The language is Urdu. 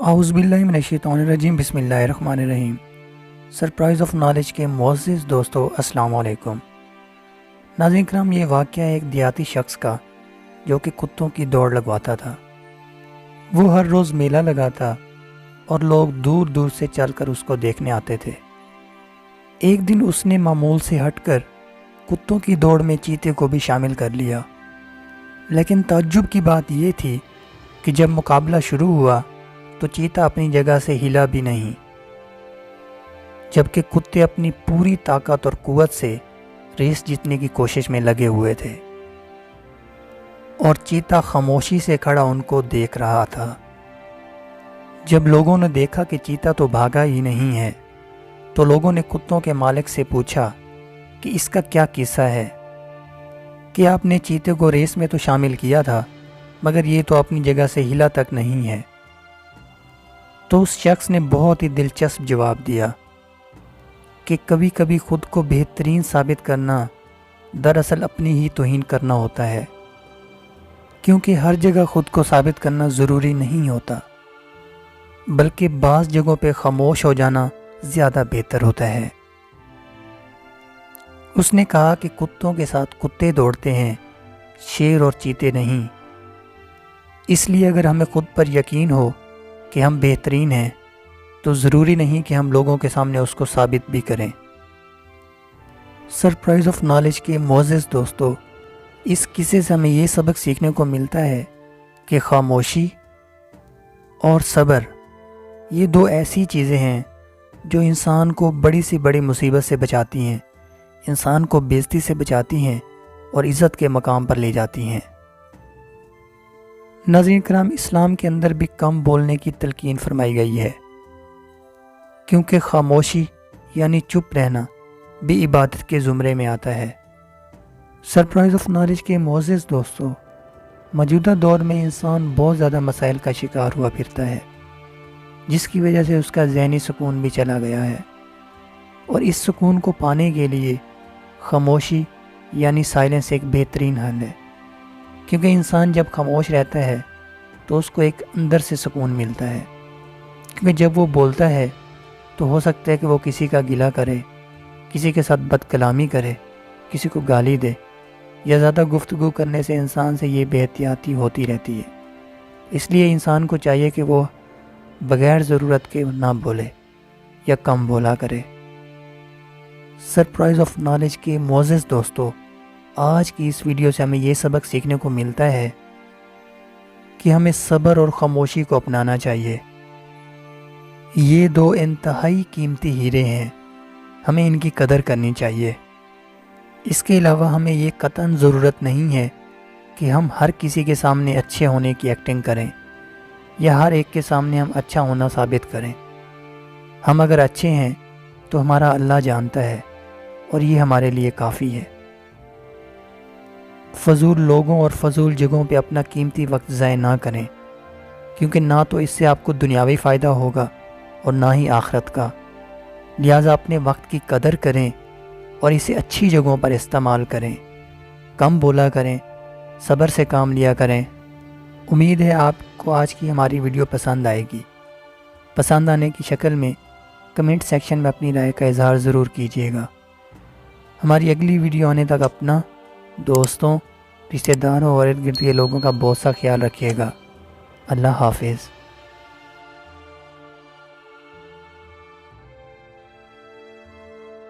اعوذ باللہ من الشیطان الرجیم بسم اللہ الرحمن الرحیم۔ سرپرائز آف نالج کے معزز دوستو السلام علیکم۔ ناظرین کرام، یہ واقعہ ایک دیہاتی شخص کا جو کہ کتوں کی دوڑ لگواتا تھا۔ وہ ہر روز میلہ لگاتا اور لوگ دور دور سے چل کر اس کو دیکھنے آتے تھے۔ ایک دن اس نے معمول سے ہٹ کر کتوں کی دوڑ میں چیتے کو بھی شامل کر لیا، لیکن تعجب کی بات یہ تھی کہ جب مقابلہ شروع ہوا تو چیتا اپنی جگہ سے ہلا بھی نہیں، جبکہ کتے اپنی پوری طاقت اور قوت سے ریس جیتنے کی کوشش میں لگے ہوئے تھے، اور چیتا خاموشی سے کھڑا ان کو دیکھ رہا تھا۔ جب لوگوں نے دیکھا کہ چیتا تو بھاگا ہی نہیں ہے تو لوگوں نے کتوں کے مالک سے پوچھا کہ اس کا کیا قصہ ہے، کہ آپ نے چیتے کو ریس میں تو شامل کیا تھا مگر یہ تو اپنی جگہ سے ہلا تک نہیں ہے۔ تو اس شخص نے بہت ہی دلچسپ جواب دیا کہ کبھی کبھی خود کو بہترین ثابت کرنا دراصل اپنی ہی توہین کرنا ہوتا ہے، کیونکہ ہر جگہ خود کو ثابت کرنا ضروری نہیں ہوتا، بلکہ بعض جگہوں پہ خاموش ہو جانا زیادہ بہتر ہوتا ہے۔ اس نے کہا کہ کتوں کے ساتھ کتے دوڑتے ہیں، شیر اور چیتے نہیں۔ اس لیے اگر ہمیں خود پر یقین ہو کہ ہم بہترین ہیں تو ضروری نہیں کہ ہم لوگوں کے سامنے اس کو ثابت بھی کریں۔ سرپرائز آف نالج کے معزز دوستو، اس قصے سے ہمیں یہ سبق سیکھنے کو ملتا ہے کہ خاموشی اور صبر یہ دو ایسی چیزیں ہیں جو انسان کو بڑی سے بڑی مصیبت سے بچاتی ہیں، انسان کو بے عزتی سے بچاتی ہیں اور عزت کے مقام پر لے جاتی ہیں۔ ناظرین کرام، اسلام کے اندر بھی کم بولنے کی تلقین فرمائی گئی ہے، کیونکہ خاموشی یعنی چپ رہنا بھی عبادت کے زمرے میں آتا ہے۔ سرپرائز آف نالج کے معزز دوستو، موجودہ دور میں انسان بہت زیادہ مسائل کا شکار ہوا پھرتا ہے، جس کی وجہ سے اس کا ذہنی سکون بھی چلا گیا ہے، اور اس سکون کو پانے کے لیے خاموشی یعنی سائلنس ایک بہترین حل ہے، کیونکہ انسان جب خاموش رہتا ہے تو اس کو ایک اندر سے سکون ملتا ہے، کیونکہ جب وہ بولتا ہے تو ہو سکتا ہے کہ وہ کسی کا گلہ کرے، کسی کے ساتھ بد کلامی کرے، کسی کو گالی دے، یا زیادہ گفتگو کرنے سے انسان سے یہ بے احتیاطی ہوتی رہتی ہے۔ اس لیے انسان کو چاہیے کہ وہ بغیر ضرورت کے نہ بولے یا کم بولا کرے۔ سرپرائز آف نالج کے معزز دوستو، آج کی اس ویڈیو سے ہمیں یہ سبق سیکھنے کو ملتا ہے کہ ہمیں صبر اور خاموشی کو اپنانا چاہیے۔ یہ دو انتہائی قیمتی ہیرے ہیں، ہمیں ان کی قدر کرنی چاہیے۔ اس کے علاوہ ہمیں یہ قطعاً ضرورت نہیں ہے کہ ہم ہر کسی کے سامنے اچھے ہونے کی ایکٹنگ کریں یا ہر ایک کے سامنے ہم اچھا ہونا ثابت کریں۔ ہم اگر اچھے ہیں تو ہمارا اللہ جانتا ہے، اور یہ ہمارے لیے کافی ہے۔ فضول لوگوں اور فضول جگہوں پہ اپنا قیمتی وقت ضائع نہ کریں، کیونکہ نہ تو اس سے آپ کو دنیاوی فائدہ ہوگا اور نہ ہی آخرت کا۔ لہٰذا اپنے وقت کی قدر کریں اور اسے اچھی جگہوں پر استعمال کریں، کم بولا کریں، صبر سے کام لیا کریں۔ امید ہے آپ کو آج کی ہماری ویڈیو پسند آئے گی۔ پسند آنے کی شکل میں کمنٹ سیکشن میں اپنی رائے کا اظہار ضرور کیجیے گا۔ ہماری اگلی ویڈیو آنے تک اپنا، دوستوں، رشتہ داروں اور ارد گرد کے لوگوں کا بہت سا خیال رکھیے گا۔ اللہ حافظ۔